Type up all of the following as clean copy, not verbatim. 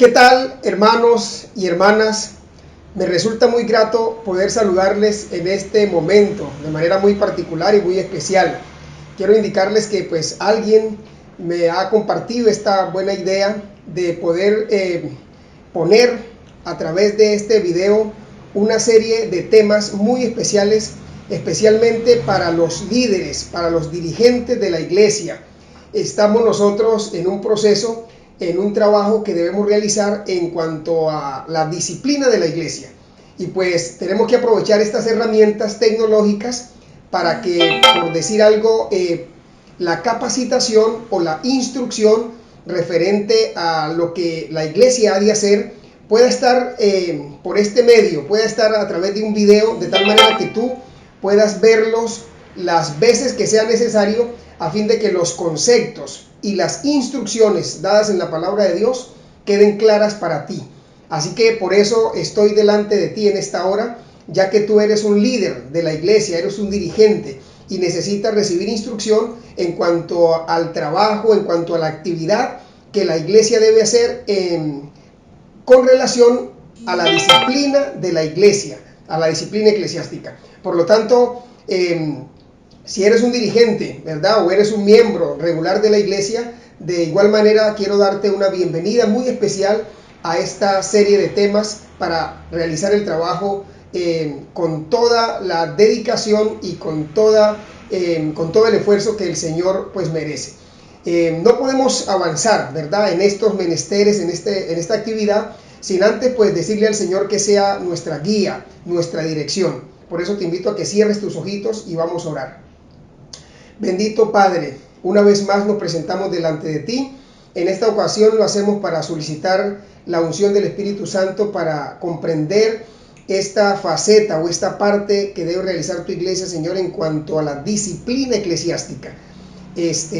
¿Qué tal, hermanos y hermanas? Me resulta muy grato poder saludarles en este momento de manera muy particular y muy especial. Quiero indicarles que pues alguien me ha compartido esta buena idea de poder poner a través de este video una serie de temas muy especiales, especialmente para los líderes, para los dirigentes de la iglesia. Estamos nosotros en un proceso, en un trabajo que debemos realizar en cuanto a la disciplina de la iglesia. Y pues tenemos que aprovechar estas herramientas tecnológicas para que, por decir algo, la capacitación o la instrucción referente a lo que la iglesia ha de hacer pueda estar por este medio, pueda estar a través de un video, de tal manera que tú puedas verlos las veces que sea necesario, a fin de que los conceptos y las instrucciones dadas en la palabra de Dios queden claras para ti. Así que por eso estoy delante de ti en esta hora, ya que tú eres un líder de la iglesia, eres un dirigente y necesitas recibir instrucción en cuanto al trabajo, en cuanto a la actividad que la iglesia debe hacer con relación a la disciplina de la iglesia, a la disciplina eclesiástica. Por lo tanto, si eres un dirigente, ¿verdad? O eres un miembro regular de la iglesia, de igual manera quiero darte una bienvenida muy especial a esta serie de temas para realizar el trabajo con toda la dedicación y con todo el esfuerzo que el Señor pues merece. No podemos avanzar, ¿verdad?, en estos menesteres, en esta actividad, sin antes pues decirle al Señor que sea nuestra guía, nuestra dirección. Por eso te invito a que cierres tus ojitos y vamos a orar. Bendito Padre, una vez más nos presentamos delante de ti. En esta ocasión lo hacemos para solicitar la unción del Espíritu Santo para comprender esta faceta o esta parte que debe realizar tu iglesia, Señor, en cuanto a la disciplina eclesiástica.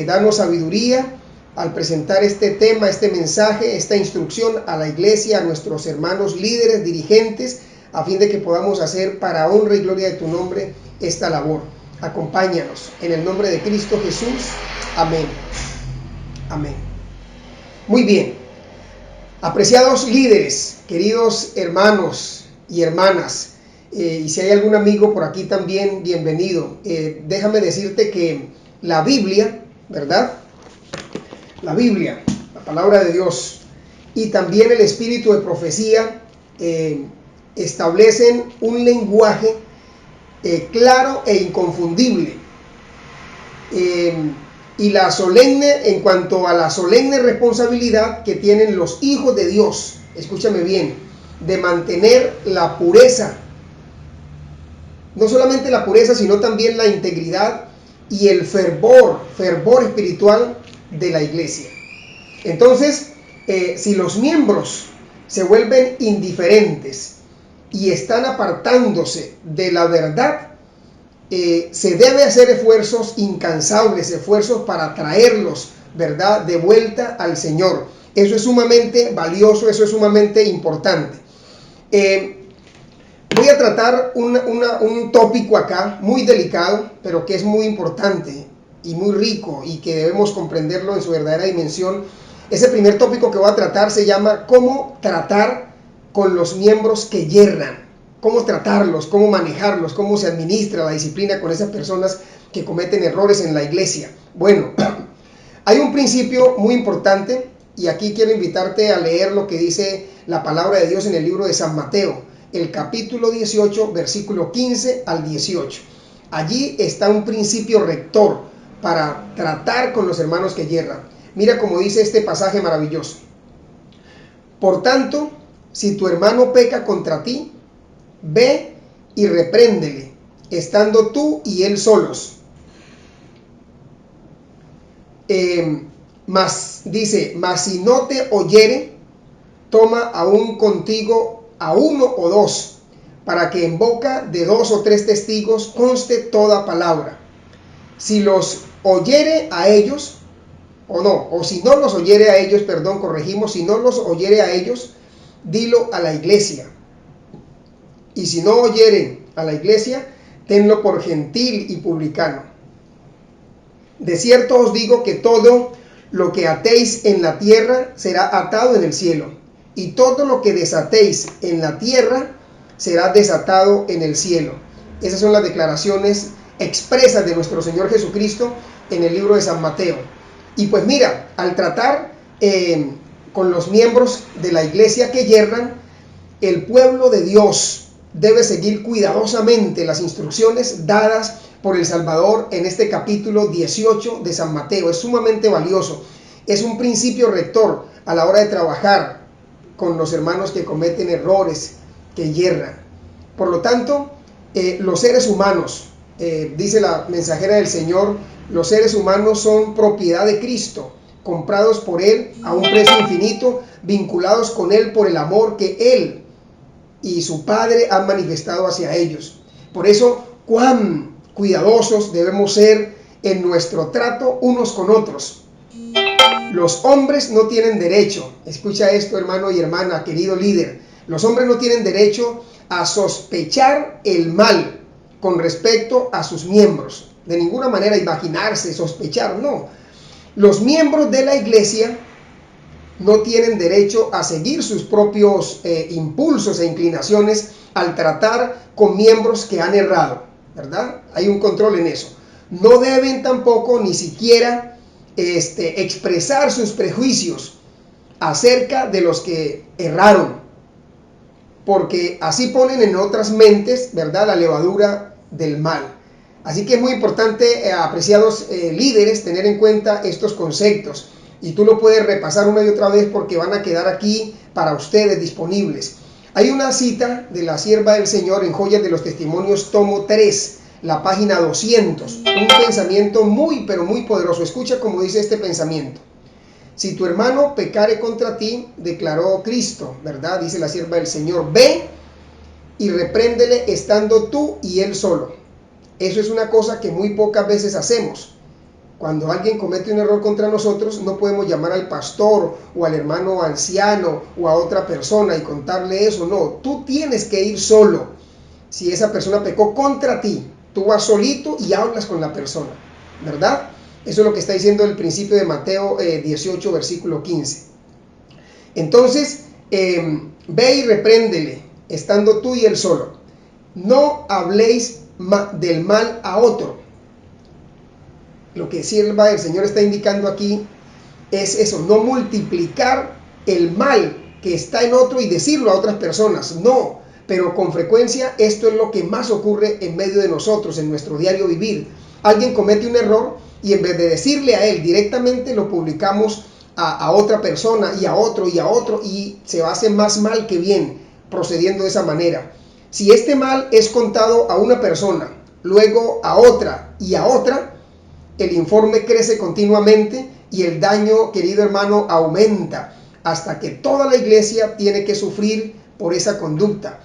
Danos sabiduría al presentar este tema, este mensaje, esta instrucción a la iglesia, a nuestros hermanos líderes, dirigentes, a fin de que podamos hacer para honra y gloria de tu nombre esta labor. Acompáñanos en el nombre de Cristo Jesús. Amén. Amén. Muy bien. Apreciados líderes, queridos hermanos y hermanas, y si hay algún amigo por aquí también, bienvenido. Déjame decirte que la Biblia, ¿verdad? La Biblia, la palabra de Dios, y también el espíritu de profecía establecen un lenguaje claro e inconfundible, y la solemne, en cuanto a la solemne responsabilidad que tienen los hijos de Dios, escúchame bien, de mantener la pureza, no solamente la pureza, sino también la integridad y el fervor espiritual de la iglesia. Entonces, si los miembros se vuelven indiferentes y están apartándose de la verdad, se debe hacer esfuerzos incansables, esfuerzos para traerlos, ¿verdad?, de vuelta al Señor. Eso es sumamente valioso, eso es sumamente importante. Voy a tratar un tópico acá muy delicado, pero que es muy importante y muy rico y que debemos comprenderlo en su verdadera dimensión. Ese primer tópico que voy a tratar se llama cómo tratar con los miembros que yerran. Cómo tratarlos, cómo manejarlos, cómo se administra la disciplina con esas personas que cometen errores en la iglesia. Bueno, hay un principio muy importante y aquí quiero invitarte a leer lo que dice la palabra de Dios en el libro de San Mateo, el capítulo 18, versículo 15 al 18. Allí está un principio rector para tratar con los hermanos que yerran. Mira cómo dice este pasaje maravilloso. Por tanto, si tu hermano peca contra ti, ve y repréndele, estando tú y él solos. Mas si no te oyere, toma aún contigo a uno o dos, para que en boca de 2 o 3 testigos conste toda palabra. Si los oyere a ellos, si no los oyere a ellos, si no los oyere a ellos, dilo a la iglesia. Y si no oyere a la iglesia, tenlo por gentil y publicano. De cierto os digo que todo lo que atéis en la tierra será atado en el cielo, y todo lo que desatéis en la tierra será desatado en el cielo. Esas son las declaraciones expresas de nuestro Señor Jesucristo en el libro de San Mateo. Y pues mira, al tratar con los miembros de la iglesia que yerran, el pueblo de Dios debe seguir cuidadosamente las instrucciones dadas por el Salvador en este capítulo 18 de San Mateo. Es sumamente valioso. Es un principio rector a la hora de trabajar con los hermanos que cometen errores, que yerran. Por lo tanto, los seres humanos, dice la mensajera del Señor, los seres humanos son propiedad de Cristo, comprados por Él a un precio infinito, vinculados con Él por el amor que Él y su Padre han manifestado hacia ellos. Por eso, cuán cuidadosos debemos ser en nuestro trato unos con otros. Los hombres no tienen derecho, escucha esto, hermano y hermana, querido líder, los hombres no tienen derecho a sospechar el mal con respecto a sus miembros. De ninguna manera imaginarse, sospechar, no. Los miembros de la iglesia no tienen derecho a seguir sus propios impulsos e inclinaciones al tratar con miembros que han errado, ¿verdad? Hay un control en eso. No deben tampoco ni siquiera expresar sus prejuicios acerca de los que erraron, porque así ponen en otras mentes, ¿verdad?, la levadura del mal. Así que es muy importante, apreciados líderes, tener en cuenta estos conceptos. Y tú lo puedes repasar una y otra vez porque van a quedar aquí para ustedes disponibles. Hay una cita de la sierva del Señor en Joyas de los Testimonios, tomo 3, la página 200. Un pensamiento muy, pero muy poderoso. Escucha cómo dice este pensamiento. Si tu hermano pecare contra ti, declaró Cristo, ¿verdad? Dice la sierva del Señor, ve y repréndele estando tú y él solo. Eso es una cosa que muy pocas veces hacemos. Cuando alguien comete un error contra nosotros, no podemos llamar al pastor o al hermano anciano o a otra persona y contarle eso. No, tú tienes que ir solo. Si esa persona pecó contra ti, tú vas solito y hablas con la persona, ¿verdad? Eso es lo que está diciendo el principio de Mateo 18, versículo 15. Entonces, ve y repréndele, estando tú y él solo. No habléis del mal a otro. Lo que sierva el Señor está indicando aquí es eso, no multiplicar el mal que está en otro y decirlo a otras personas, no, pero con frecuencia esto es lo que más ocurre en medio de nosotros, en nuestro diario vivir. Alguien comete un error y en vez de decirle a él directamente, lo publicamos a otra persona y a otro y se hace más mal que bien procediendo de esa manera. Si este mal es contado a una persona, luego a otra y a otra, el informe crece continuamente y el daño, querido hermano, aumenta hasta que toda la iglesia tiene que sufrir por esa conducta.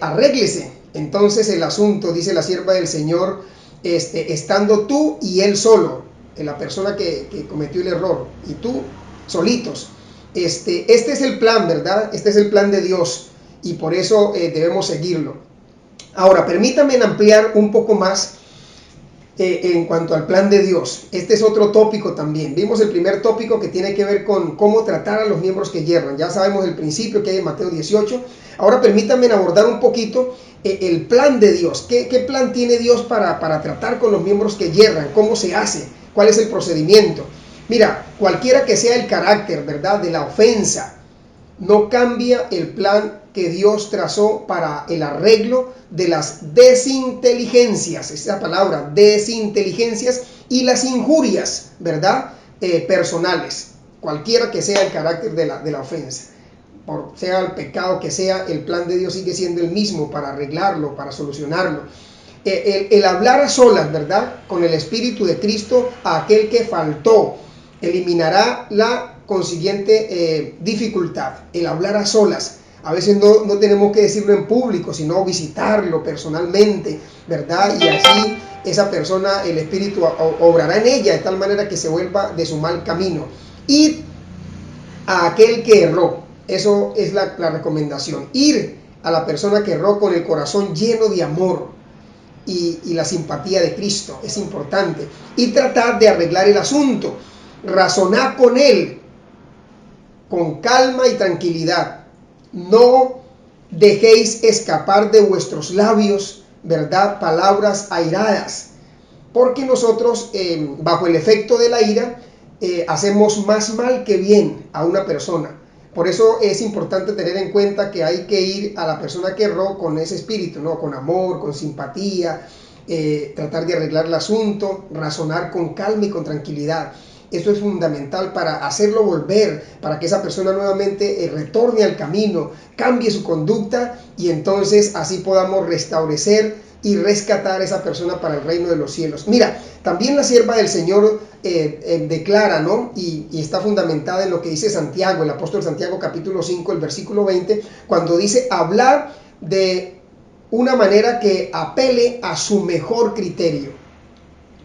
Arréglese entonces el asunto, dice la sierva del Señor, estando tú y él solo, la persona que cometió el error, y tú solitos. Este es el plan, ¿verdad? Este es el plan de Dios y por eso debemos seguirlo. Ahora, permítanme ampliar un poco más en cuanto al plan de Dios. Este es otro tópico también. Vimos el primer tópico que tiene que ver con cómo tratar a los miembros que yerran. Ya sabemos el principio que hay en Mateo 18. Ahora permítanme abordar un poquito el plan de Dios. ¿Qué plan tiene Dios para tratar con los miembros que yerran? ¿Cómo se hace? ¿Cuál es el procedimiento? Mira, cualquiera que sea el carácter, ¿verdad?, de la ofensa, no cambia el plan que Dios trazó para el arreglo de las desinteligencias, esa palabra, desinteligencias y las injurias, ¿verdad?, personales, cualquiera que sea el carácter de la ofensa, sea el pecado que sea, el plan de Dios sigue siendo el mismo para arreglarlo, para solucionarlo. El hablar a solas, ¿verdad?, con el Espíritu de Cristo a aquel que faltó, eliminará la consiguiente dificultad, el hablar a solas. A veces no tenemos que decirlo en público, sino visitarlo personalmente, ¿verdad? Y así esa persona, el Espíritu obrará en ella de tal manera que se vuelva de su mal camino. Ir a aquel que erró, eso es la recomendación. Ir a la persona que erró con el corazón lleno de amor y la simpatía de Cristo, es importante. Y tratar de arreglar el asunto, razonar con él, con calma y tranquilidad. No dejéis escapar de vuestros labios, ¿verdad?, palabras airadas, porque nosotros, bajo el efecto de la ira, hacemos más mal que bien a una persona. Por eso es importante tener en cuenta que hay que ir a la persona que erró con ese espíritu, ¿no?, con amor, con simpatía, tratar de arreglar el asunto, razonar con calma y con tranquilidad. Esto es fundamental para hacerlo volver, para que esa persona nuevamente retorne al camino, cambie su conducta y entonces así podamos restablecer y rescatar a esa persona para el reino de los cielos. Mira, también la sierva del Señor declara, ¿no?, y está fundamentada en lo que dice Santiago, el apóstol Santiago capítulo 5, el versículo 20, cuando dice hablar de una manera que apele a su mejor criterio.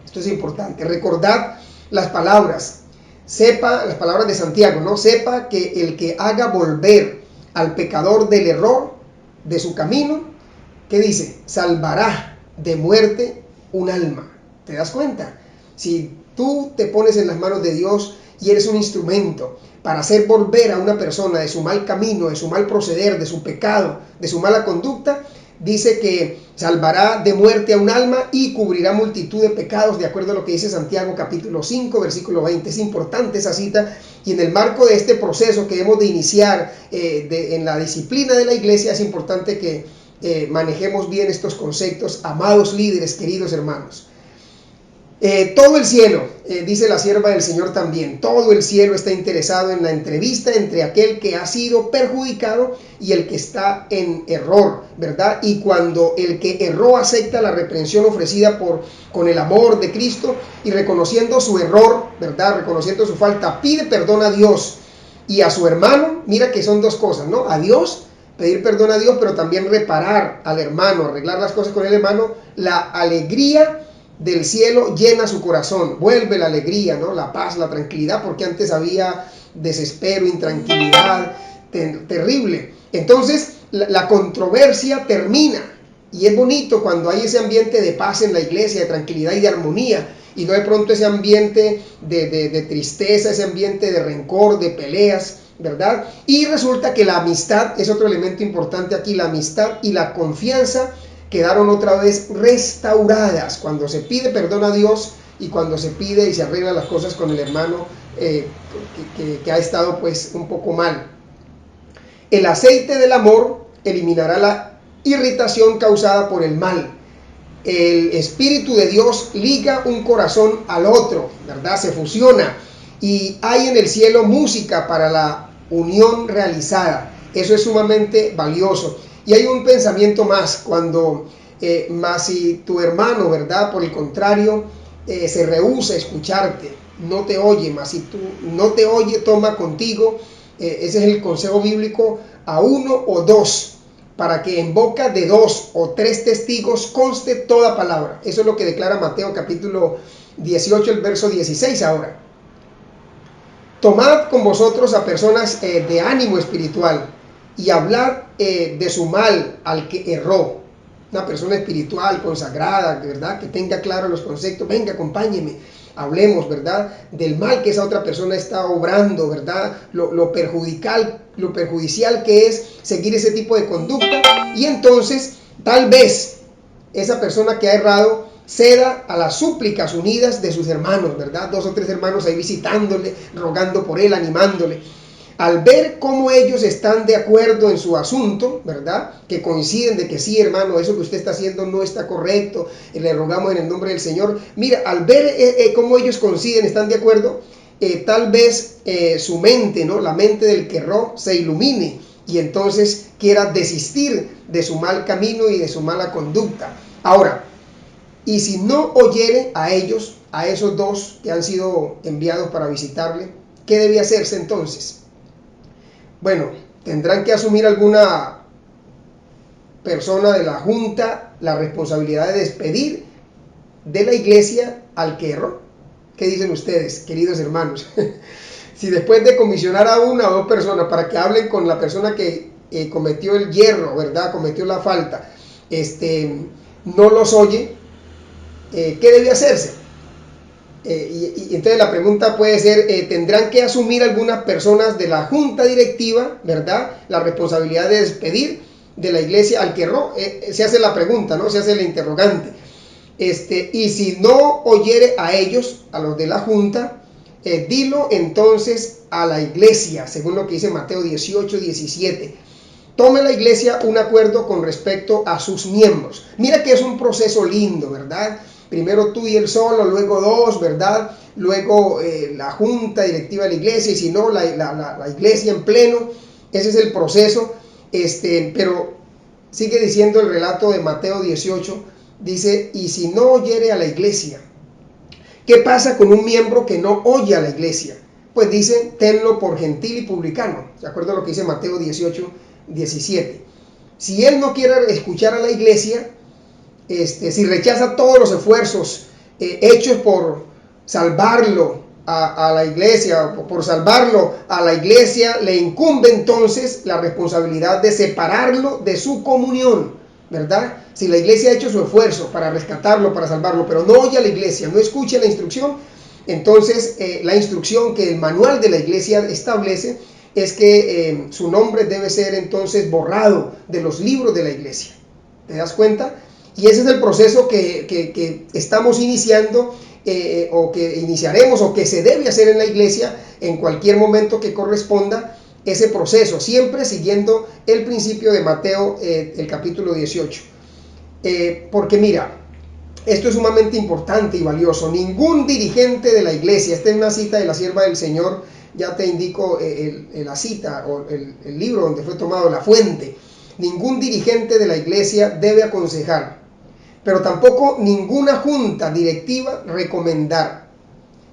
Esto es importante, recordad las palabras, sepa las palabras de Santiago, ¿no? Sepa que el que haga volver al pecador del error de su camino, ¿qué dice? Salvará de muerte un alma. ¿Te das cuenta? Si tú te pones en las manos de Dios y eres un instrumento para hacer volver a una persona de su mal camino, de su mal proceder, de su pecado, de su mala conducta, dice que salvará de muerte a un alma y cubrirá multitud de pecados, de acuerdo a lo que dice Santiago capítulo 5, versículo 20. Es importante esa cita, y en el marco de este proceso que hemos de iniciar en la disciplina de la iglesia, es importante que manejemos bien estos conceptos, amados líderes, queridos hermanos. Todo el cielo, dice la sierva del Señor también, todo el cielo está interesado en la entrevista entre aquel que ha sido perjudicado y el que está en error, ¿verdad? Y cuando el que erró acepta la reprensión ofrecida con el amor de Cristo y reconociendo su error, ¿verdad?, reconociendo su falta, pide perdón a Dios y a su hermano. Mira que son dos cosas, ¿no? A Dios, pedir perdón a Dios, pero también reparar al hermano, arreglar las cosas con el hermano. La alegría del cielo llena su corazón, vuelve la alegría, ¿no?, la paz, la tranquilidad, porque antes había desespero, intranquilidad, terrible. Entonces la controversia termina, y es bonito cuando hay ese ambiente de paz en la iglesia, de tranquilidad y de armonía, y no de pronto ese ambiente de tristeza, ese ambiente de rencor, de peleas, ¿verdad? Y resulta que la amistad es otro elemento importante aquí. La amistad y la confianza quedaron otra vez restauradas cuando se pide perdón a Dios y cuando se pide y se arreglan las cosas con el hermano que ha estado pues un poco mal. El aceite del amor eliminará la irritación causada por el mal. El Espíritu de Dios liga un corazón al otro, ¿verdad? Se fusiona, y hay en el cielo música para la unión realizada. Eso es sumamente valioso. Y hay un pensamiento más, cuando más si tu hermano, ¿verdad?, por el contrario, se rehúsa a escucharte, no te oye, más si tú no te oye, toma contigo, ese es el consejo bíblico, a uno o dos, para que en boca de 2 o 3 testigos conste toda palabra. Eso es lo que declara Mateo capítulo 18, el verso 16 ahora. Tomad con vosotros a personas de ánimo espiritual y hablad de su mal al que erró. Una persona espiritual, consagrada, ¿verdad?, que tenga claro los conceptos. Venga, acompáñeme, hablemos, ¿verdad?, del mal que esa otra persona está obrando, ¿verdad?, lo perjudicial que es seguir ese tipo de conducta. Y entonces, tal vez, esa persona que ha errado ceda a las súplicas unidas de sus hermanos, ¿verdad? 2 o 3 hermanos ahí visitándole, rogando por él, animándole. Al ver cómo ellos están de acuerdo en su asunto, ¿verdad?, que coinciden de que sí, hermano, eso que usted está haciendo no está correcto, le rogamos en el nombre del Señor. Mira, al ver cómo ellos coinciden, están de acuerdo, tal vez su mente, ¿no?, la mente del que erró, se ilumine y entonces quiera desistir de su mal camino y de su mala conducta. Ahora, y si no oyere a ellos, a esos 2 que han sido enviados para visitarle, ¿qué debe hacerse entonces? Bueno, tendrán que asumir alguna persona de la junta la responsabilidad de despedir de la iglesia al que erró. ¿Qué dicen ustedes, queridos hermanos? Si después de comisionar a 1 o 2 personas para que hablen con la que cometió el yerro, ¿verdad?, cometió la falta, no los oye, ¿qué debe hacerse? Y entonces la pregunta puede ser, ¿tendrán que asumir algunas personas de la junta directiva, verdad, la responsabilidad de despedir de la iglesia al que erró? Se hace la pregunta, ¿no? Se hace la interrogante. Y si no oyere a ellos, a los de la junta, dilo entonces a la iglesia, según lo que dice Mateo 18, 17. Tome la iglesia un acuerdo con respecto a sus miembros. Mira que es un proceso lindo, ¿verdad? Primero tú y él solo, luego dos, ¿verdad? Luego la junta directiva de la iglesia, y si no, la iglesia en pleno. Ese es el proceso. Pero sigue diciendo el relato de Mateo 18, dice, y si no oyere a la iglesia, ¿qué pasa con un miembro que no oye a la iglesia? Pues dice, tenlo por gentil y publicano. ¿De acuerdo a lo que dice Mateo 18, 17? Si él no quiere escuchar a la iglesia, si rechaza todos los esfuerzos hechos por salvarlo a la iglesia, por salvarlo a la iglesia, le incumbe entonces la responsabilidad de separarlo de su comunión, ¿verdad? Si la iglesia ha hecho su esfuerzo para rescatarlo, para salvarlo, pero no oye a la iglesia, no escucha la instrucción, entonces la instrucción que el manual de la iglesia establece es que su nombre debe ser entonces borrado de los libros de la iglesia. ¿Te das cuenta? Y ese es el proceso que estamos iniciando, o que iniciaremos, o que se debe hacer en la iglesia en cualquier momento que corresponda ese proceso, siempre siguiendo el principio de Mateo, el capítulo 18. Porque mira, esto es sumamente importante y valioso. Ningún dirigente de la iglesia, esta es una cita de la sierva del Señor, ya te indico la cita o el libro donde fue tomado, la fuente. Ningún dirigente de la iglesia debe aconsejar, pero tampoco ninguna junta directiva recomendar,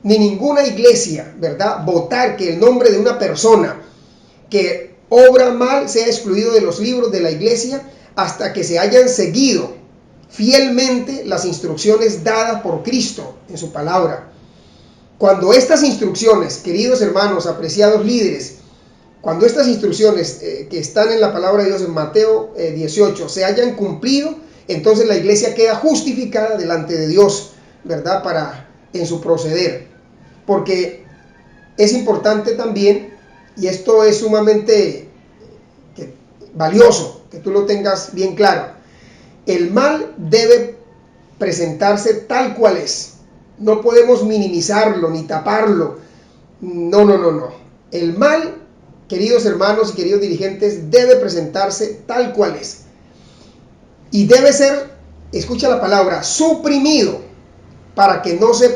ni ninguna iglesia, ¿verdad?, votar que el nombre de una persona que obra mal sea excluido de los libros de la iglesia hasta que se hayan seguido fielmente las instrucciones dadas por Cristo en su palabra. Cuando estas instrucciones, queridos hermanos, apreciados líderes, cuando estas instrucciones que están en la palabra de Dios en Mateo 18 se hayan cumplido, entonces la iglesia queda justificada delante de Dios, ¿verdad?, en su proceder. Porque es importante también, y esto es sumamente valioso, que tú lo tengas bien claro, el mal debe presentarse tal cual es. No podemos minimizarlo ni taparlo. No. El mal, queridos hermanos y queridos dirigentes, debe presentarse tal cual es. Y debe ser, escucha la palabra, suprimido para que no se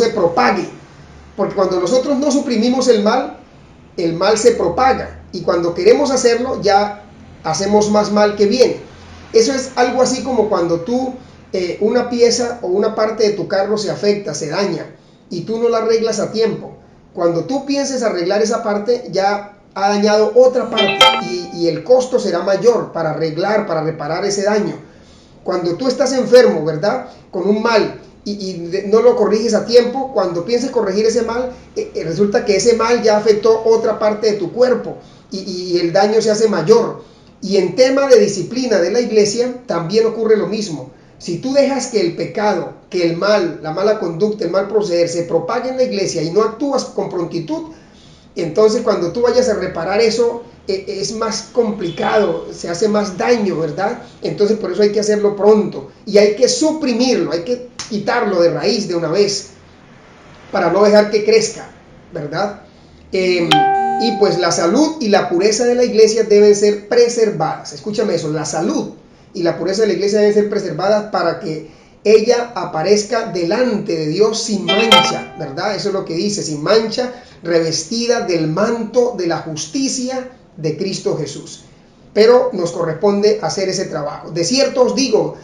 propague. Porque cuando nosotros no suprimimos el mal se propaga. Y cuando queremos hacerlo, ya hacemos más mal que bien. Eso es algo así como cuando tú, una pieza o una parte de tu carro se afecta, se daña, y tú no la arreglas a tiempo. Cuando tú pienses arreglar esa parte, ya ha dañado otra parte, y el costo será mayor para arreglar, para reparar ese daño. Cuando tú estás enfermo, ¿verdad?, con un mal, y no lo corriges a tiempo, cuando pienses corregir ese mal, resulta que ese mal ya afectó otra parte de tu cuerpo, y el daño se hace mayor. Y en tema de disciplina de la iglesia también ocurre lo mismo. Si tú dejas que el pecado, que el mal, la mala conducta, el mal proceder se propague en la iglesia y no actúas con prontitud, entonces cuando tú vayas a reparar eso, es más complicado, se hace más daño, ¿verdad? Entonces por eso hay que hacerlo pronto y hay que suprimirlo, hay que quitarlo de raíz de una vez para no dejar que crezca, ¿verdad? Y pues la salud y la pureza de la iglesia deben ser preservadas. Escúchame eso, la salud y la pureza de la iglesia deben ser preservadas para que ella aparezca delante de Dios sin mancha, ¿verdad? Eso es lo que dice, sin mancha, revestida del manto de la justicia de Cristo Jesús. Pero nos corresponde hacer ese trabajo. De cierto os digo,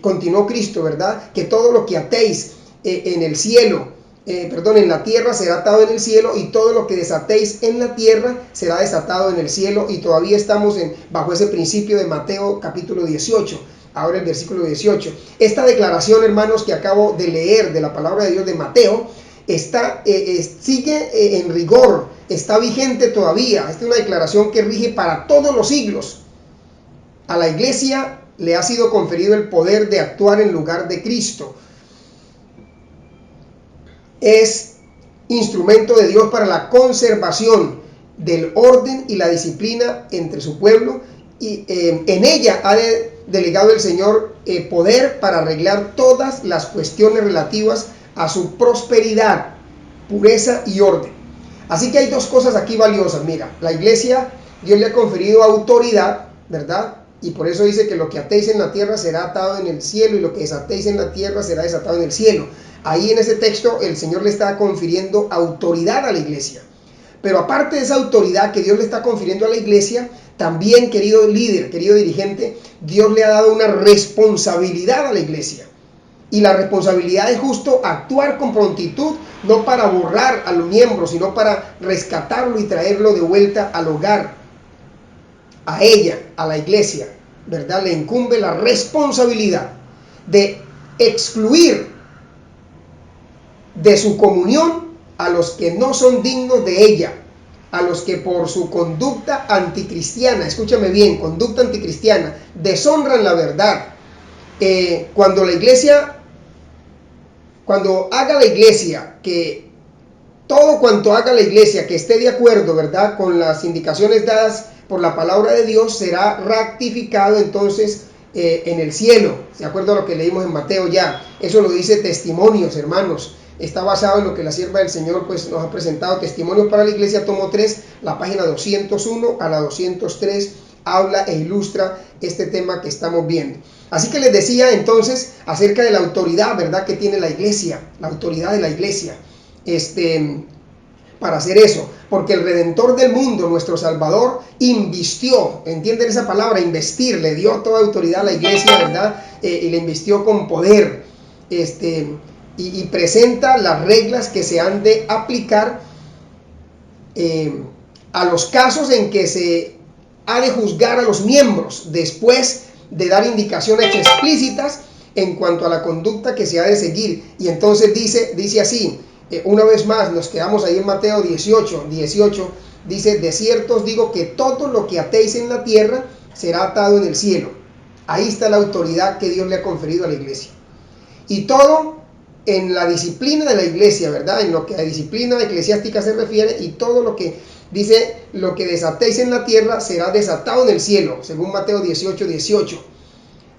continuó Cristo, ¿verdad?, que todo lo que atéis en el cielo, en la tierra será atado en el cielo, y todo lo que desatéis en la tierra será desatado en el cielo. Y todavía estamos bajo ese principio de Mateo capítulo 18, ahora el versículo 18. Esta declaración, hermanos, que acabo de leer de la palabra de Dios de Mateo, sigue en rigor, está vigente todavía. Esta es una declaración que rige para todos los siglos. A la iglesia le ha sido conferido el poder de actuar en lugar de Cristo. es instrumento de Dios para la conservación del orden y la disciplina entre su pueblo, y en ella ha delegado el Señor poder para arreglar todas las cuestiones relativas a su prosperidad, pureza y orden. Así que hay dos cosas aquí valiosas. Mira, la iglesia, Dios le ha conferido autoridad, ¿verdad? Y por eso dice que lo que atéis en la tierra será atado en el cielo, y lo que desatéis en la tierra será desatado en el cielo. Ahí en ese texto el Señor le está confiriendo autoridad a la iglesia. Pero aparte de esa autoridad que Dios le está confiriendo a la iglesia, también, querido líder, querido dirigente, Dios le ha dado una responsabilidad a la iglesia. Y la responsabilidad es justo actuar con prontitud, no para borrar a los miembros, sino para rescatarlo y traerlo de vuelta al hogar, a ella, a la iglesia, ¿verdad? Le incumbe la responsabilidad de excluir de su comunión a los que no son dignos de ella, a los que por su conducta anticristiana, escúchame bien, conducta anticristiana, deshonran la verdad. Cuando haga la iglesia que todo cuanto haga la iglesia que esté de acuerdo, ¿verdad?, con las indicaciones dadas por la palabra de Dios, será rectificado entonces en el cielo, de acuerdo a lo que leímos en Mateo ya. Eso lo dice Testimonios, hermanos. Está basado en lo que la sierva del Señor pues nos ha presentado. Testimonios para la Iglesia, tomo 3, la página 201 a la 203, habla e ilustra este tema que estamos viendo. Así que les decía entonces acerca de la autoridad, ¿verdad?, que tiene la iglesia, la autoridad de la iglesia, para hacer eso, porque el Redentor del mundo, nuestro Salvador, invistió, ¿entienden esa palabra? Investir, le dio toda autoridad a la iglesia, ¿verdad? Y le invistió con poder, y presenta las reglas que se han de aplicar a los casos en que se ha de juzgar a los miembros, después de dar indicaciones explícitas en cuanto a la conducta que se ha de seguir. Y entonces dice así, una vez más nos quedamos ahí en Mateo 18, dice: de cierto os digo que todo lo que atéis en la tierra será atado en el cielo. Ahí está la autoridad que Dios le ha conferido a la iglesia. Y todo en la disciplina de la iglesia, ¿verdad?, en lo que a disciplina eclesiástica se refiere, y todo lo que dice, lo que desatéis en la tierra será desatado en el cielo, según Mateo 18.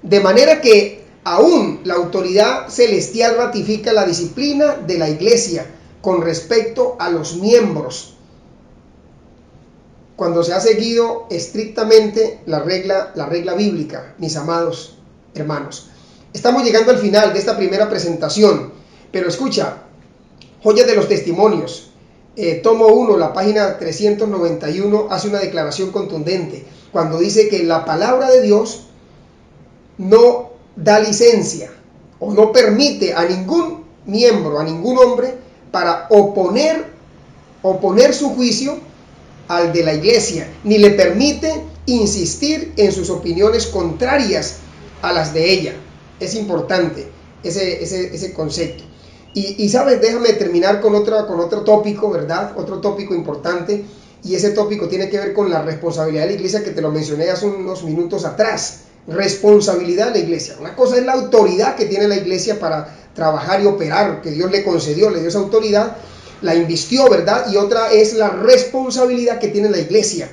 De manera que aún la autoridad celestial ratifica la disciplina de la iglesia con respecto a los miembros, cuando se ha seguido estrictamente la regla bíblica, mis amados hermanos. Estamos llegando al final de esta primera presentación, pero escucha, Joyas de los Testimonios, tomo 1, la página 391, hace una declaración contundente, cuando dice que la palabra de Dios no da licencia o no permite a ningún miembro, a ningún hombre, para oponer su juicio al de la iglesia, ni le permite insistir en sus opiniones contrarias a las de ella. Es importante ese concepto. Y sabes, déjame terminar con otro tópico, ¿verdad? Otro tópico importante, y ese tópico tiene que ver con la responsabilidad de la iglesia, que te lo mencioné hace unos minutos atrás. Responsabilidad de la iglesia. Una cosa es la autoridad que tiene la iglesia para trabajar y operar, que Dios le concedió, le dio esa autoridad, la invistió, ¿verdad? Y otra es la responsabilidad que tiene la iglesia,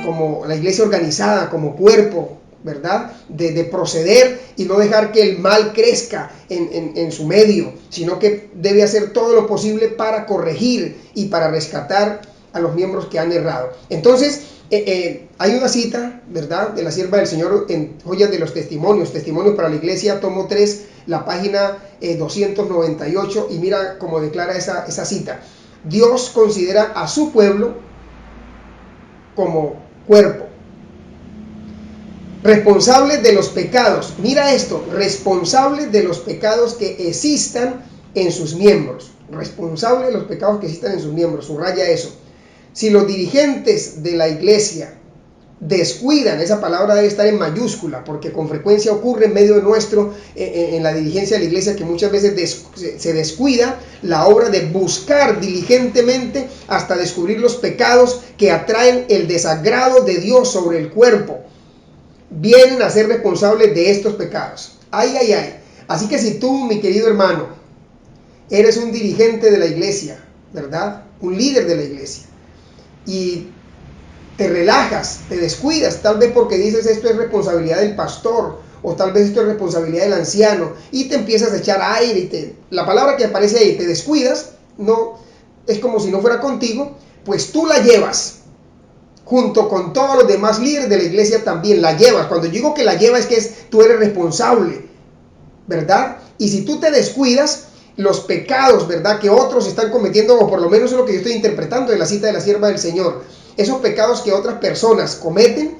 como la iglesia organizada, como cuerpo, ¿verdad? De proceder y no dejar que el mal crezca en su medio, sino que debe hacer todo lo posible para corregir y para rescatar a los miembros que han errado. Entonces, hay una cita, ¿verdad?, de la sierva del Señor en Joyas de los Testimonios, Testimonios para la Iglesia, tomo 3, la página 298, y mira cómo declara esa cita. Dios considera a su pueblo como cuerpo, responsables de los pecados, mira esto, responsables de los pecados que existan en sus miembros, responsables de los pecados que existan en sus miembros, subraya eso. Si los dirigentes de la iglesia descuidan, esa palabra debe estar en mayúscula, porque con frecuencia ocurre en medio de nuestro, en la dirigencia de la iglesia, que muchas veces se descuida la obra de buscar diligentemente hasta descubrir los pecados que atraen el desagrado de Dios sobre el cuerpo. Vienen a ser responsables de estos pecados. Ay. Así que si tú, mi querido hermano, eres un dirigente de la iglesia, ¿verdad? Un líder de la iglesia. Y te relajas, te descuidas, tal vez porque dices esto es responsabilidad del pastor, o tal vez esto es responsabilidad del anciano, y te empiezas a echar aire, y la palabra que aparece ahí, te descuidas, no, es como si no fuera contigo, pues tú la llevas, junto con todos los demás líderes de la iglesia también la llevas. Cuando yo digo que la llevas es que tú eres responsable, ¿verdad? Y si tú te descuidas, los pecados, ¿verdad?, que otros están cometiendo, o por lo menos es lo que yo estoy interpretando de la cita de la sierva del Señor, esos pecados que otras personas cometen,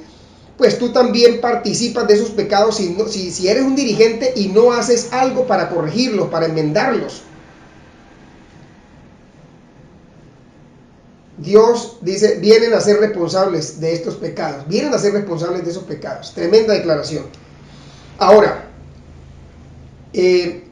pues tú también participas de esos pecados si eres un dirigente y no haces algo para corregirlos, para enmendarlos. Dios dice, vienen a ser responsables de estos pecados, vienen a ser responsables de esos pecados. Tremenda declaración. Ahora,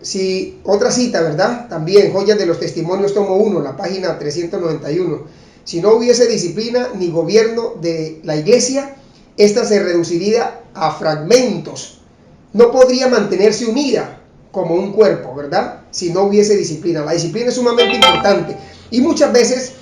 si otra cita, ¿verdad? También, Joyas de los Testimonios, tomo 1, la página 391. Si no hubiese disciplina ni gobierno de la iglesia, esta se reduciría a fragmentos. No podría mantenerse unida como un cuerpo, ¿verdad? Si no hubiese disciplina. La disciplina es sumamente importante. Y muchas veces,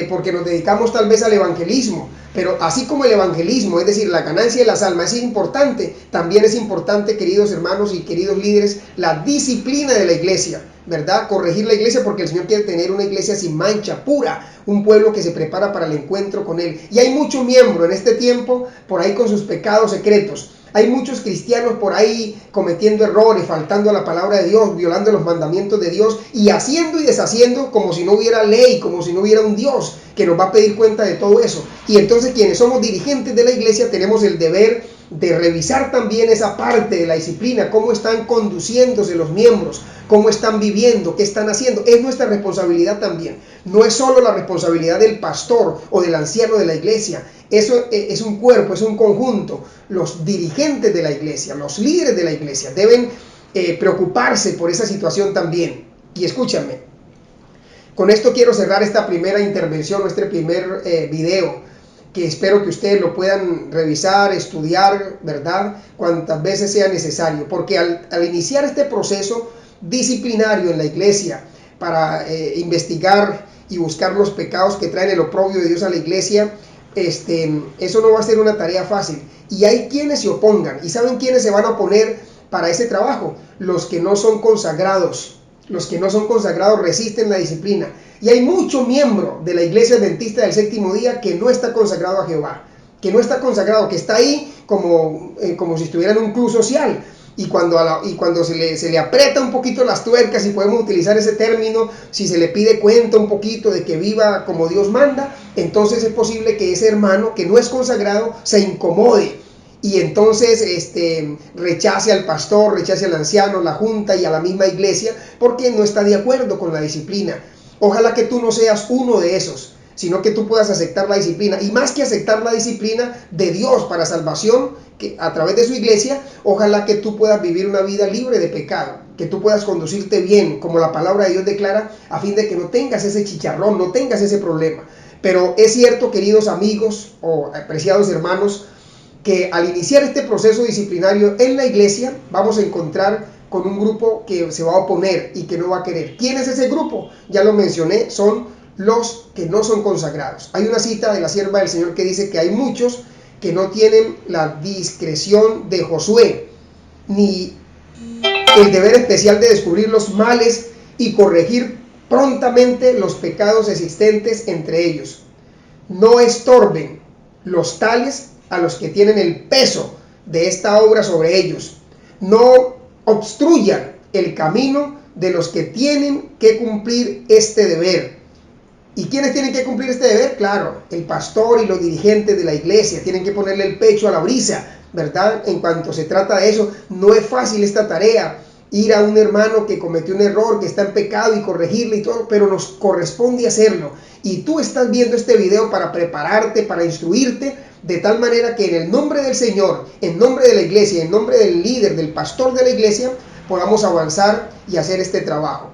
porque nos dedicamos tal vez al evangelismo, pero así como el evangelismo, es decir, la ganancia de las almas es importante, también es importante, queridos hermanos y queridos líderes, la disciplina de la iglesia, ¿verdad? Corregir la iglesia, porque el Señor quiere tener una iglesia sin mancha, pura, un pueblo que se prepara para el encuentro con Él. Y hay mucho miembro en este tiempo por ahí con sus pecados secretos. Hay muchos cristianos por ahí cometiendo errores, faltando a la palabra de Dios, violando los mandamientos de Dios y haciendo y deshaciendo como si no hubiera ley, como si no hubiera un Dios que nos va a pedir cuenta de todo eso. Y entonces quienes somos dirigentes de la iglesia tenemos el deber de revisar también esa parte de la disciplina, cómo están conduciéndose los miembros, cómo están viviendo, qué están haciendo. Es nuestra responsabilidad también. No es solo la responsabilidad del pastor o del anciano de la iglesia. Eso es un cuerpo, es un conjunto. Los dirigentes de la iglesia, los líderes de la iglesia deben preocuparse por esa situación también. Y escúchame, con esto quiero cerrar esta primera intervención, este primer video, que espero que ustedes lo puedan revisar, estudiar, ¿verdad?, cuantas veces sea necesario, porque al iniciar este proceso disciplinario en la iglesia para investigar y buscar los pecados que traen el oprobio de Dios a la iglesia, eso no va a ser una tarea fácil. Y hay quienes se opongan. ¿Y saben quiénes se van a oponer para ese trabajo? Los que no son consagrados. Los que no son consagrados resisten la disciplina. Y hay mucho miembro de la iglesia adventista del séptimo día que no está consagrado a Jehová, que no está consagrado, que está ahí como si estuviera en un club social. Y cuando se le aprieta un poquito las tuercas, si podemos utilizar ese término, si se le pide cuenta un poquito de que viva como Dios manda, entonces es posible que ese hermano que no es consagrado se incomode y entonces rechace al pastor, rechace al anciano, la junta y a la misma iglesia, porque no está de acuerdo con la disciplina. Ojalá que tú no seas uno de esos, sino que tú puedas aceptar la disciplina, y más que aceptar la disciplina de Dios para salvación, que a través de su iglesia, ojalá que tú puedas vivir una vida libre de pecado, que tú puedas conducirte bien, como la palabra de Dios declara, a fin de que no tengas ese chicharrón, no tengas ese problema. Pero es cierto, queridos amigos o apreciados hermanos, que al iniciar este proceso disciplinario en la iglesia, vamos a encontrar con un grupo que se va a oponer y que no va a querer. ¿Quién es ese grupo? Ya lo mencioné, son los que no son consagrados. Hay una cita de la sierva del Señor que dice que hay muchos que no tienen la discreción de Josué, ni el deber especial de descubrir los males y corregir prontamente los pecados existentes entre ellos. No estorben los tales a los que tienen el peso de esta obra sobre ellos. No obstruyan el camino de los que tienen que cumplir este deber. ¿Y quiénes tienen que cumplir este deber? Claro, el pastor y los dirigentes de la iglesia tienen que ponerle el pecho a la brisa, ¿verdad? En cuanto se trata de eso, no es fácil esta tarea, ir a un hermano que cometió un error, que está en pecado y corregirle y todo, pero nos corresponde hacerlo. Y tú estás viendo este video para prepararte, para instruirte, de tal manera que en el nombre del Señor, en nombre de la iglesia, en nombre del líder, del pastor de la iglesia, podamos avanzar y hacer este trabajo.